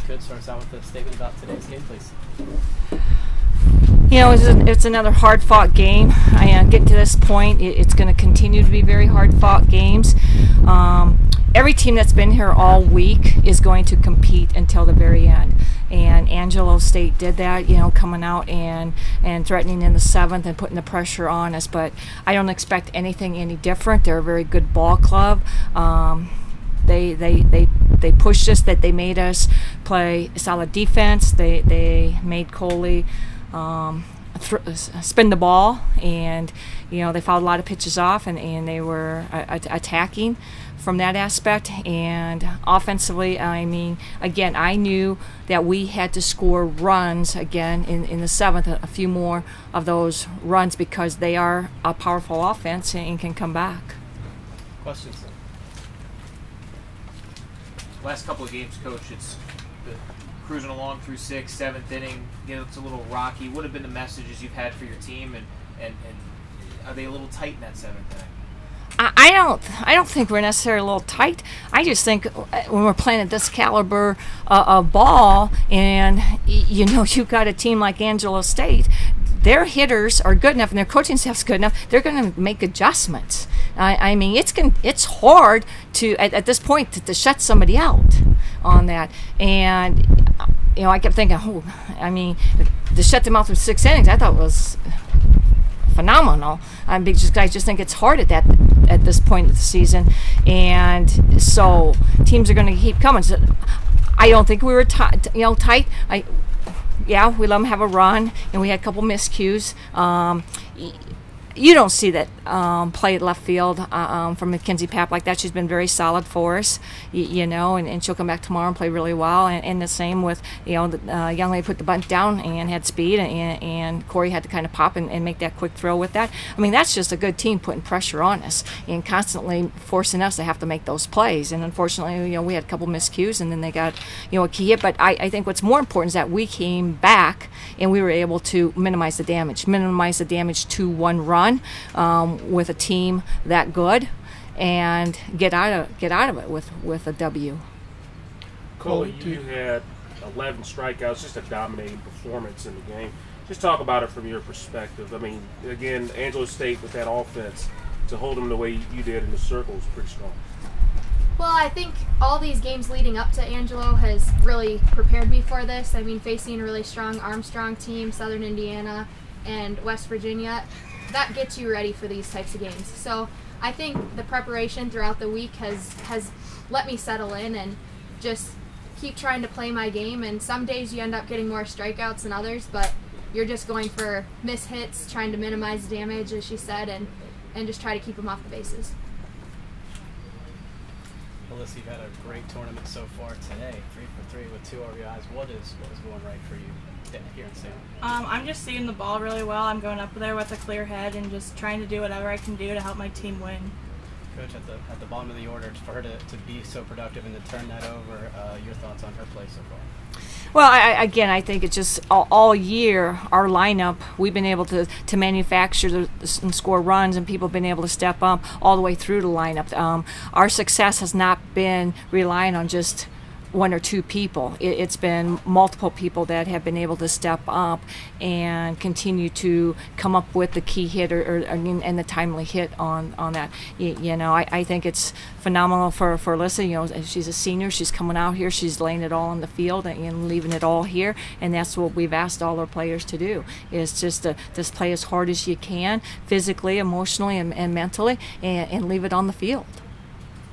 Could start us out with a statement about today's game, please. You know, it's another hard-fought game. Getting to this point, it's going to continue to be very hard-fought games. Every team that's been here all week is going to compete until the very end. And Angelo State did that, you know, coming out and threatening in the 7th and putting the pressure on us. But I don't expect anything any different. They're a very good ball club. They pushed us, that they made us play solid defense. They made Coley spin the ball, and you know, they fouled a lot of pitches off, and they were attacking from that aspect. And offensively, I mean, again, I knew that we had to score runs again in the 7th, a few more of those runs, because they are a powerful offense and can come back. Questions? Last couple of games, Coach, it's cruising along through 6th, 7th inning. It's a little rocky. What have been the messages you've had for your team, and are they a little tight in that 7th inning? I don't think we're necessarily a little tight. I just think when we're playing at this caliber of ball, and you know, you've got a team like Angelo State, their hitters are good enough and their coaching staff's good enough, they're going to make adjustments. I mean, it's hard to at this point to shut somebody out on that. And you know, I kept thinking, oh, I mean, to shut them out through 6 innings, I thought was phenomenal. I just think it's hard at this point of the season, and so teams are going to keep coming. So I don't think we were tight. Yeah, we let them have a run, and we had a couple miscues. You don't see that play at left field from Mackenzie Papp like that. She's been very solid for us, you know, and she'll come back tomorrow and play really well. And the same with, you know, the young lady put the bunt down and had speed, and Corey had to kind of pop and make that quick throw with that. I mean, that's just a good team putting pressure on us and constantly forcing us to have to make those plays. And unfortunately, you know, we had a couple miscues, and then they got, you know, a key hit. But I think what's more important is that we came back and we were able to minimize the damage to 1 run. With a team that good, and get out of it with a W. Coley, you had 11 strikeouts, just a dominating performance in the game. Just talk about it from your perspective. I mean, again, Angelo State with that offense, to hold them the way you did in the circle was pretty strong. Well, I think all these games leading up to Angelo has really prepared me for this. I mean, facing a really strong Armstrong team, Southern Indiana, and West Virginia, that gets you ready for these types of games. So I think the preparation throughout the week has let me settle in and just keep trying to play my game. And some days you end up getting more strikeouts than others, but you're just going for miss hits, trying to minimize damage, as she said, and just try to keep them off the bases. Alyssa, you've had a great tournament so far today, 3 for 3 with 2 RBIs. What is going right for you here in Salem? I'm just seeing the ball really well. I'm going up there with a clear head and just trying to do whatever I can do to help my team win. Coach, at the bottom of the order, for her to be so productive and to turn that over, your thoughts on her play so far? Well, I think it's just all year, our lineup, we've been able to manufacture and score runs, and people have been able to step up all the way through the lineup. Our success has not been relying on just 1 or 2 people. It's been multiple people that have been able to step up and continue to come up with the key hit and the timely hit on that. You know, I think it's phenomenal for Alyssa. You know, she's a senior. She's coming out here. She's laying it all on the field and leaving it all here. And that's what we've asked all our players to do, is just to play as hard as you can, physically, emotionally, and mentally, and leave it on the field.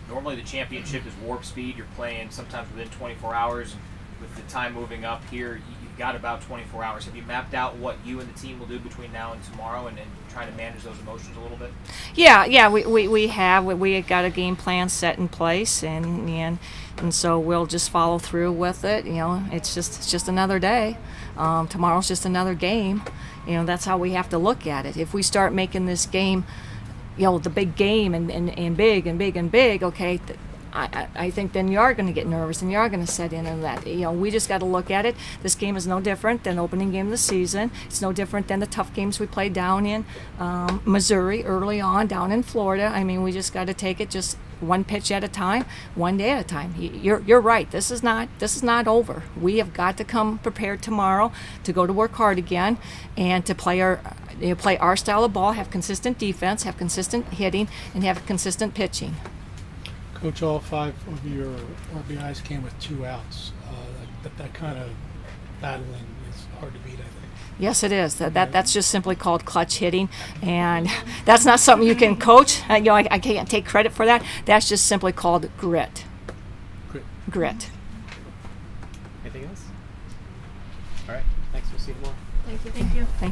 Normally the championship is warp speed. You're playing sometimes within 24 hours. With the time moving up here, you've got about 24 hours. Have you mapped out what you and the team will do between now and tomorrow, and trying to manage those emotions a little bit? Yeah, we have. We got a game plan set in place, and so we'll just follow through with it. You know, it's just another day. Tomorrow's just another game. You know, that's how we have to look at it. If we start making this game, you know, the big game and big, okay, I think then you are going to get nervous and you are going to set in on that. You know, we just got to look at it. This game is no different than the opening game of the season. It's no different than the tough games we played down in Missouri early on, down in Florida. I mean, we just got to take it just one pitch at a time, one day at a time. You're right. This is not over. We have got to come prepared tomorrow to go to work hard again and to play our style of ball, have consistent defense, have consistent hitting, and have consistent pitching. Coach, all 5 of your RBIs came with 2 outs. That kind of battling is hard to beat, I think. Yes, it is. That's just simply called clutch hitting, and that's not something you can coach. I can't take credit for that. That's just simply called grit. Grit. Anything else? All right. Thanks. We'll see you tomorrow. Thank you. Thank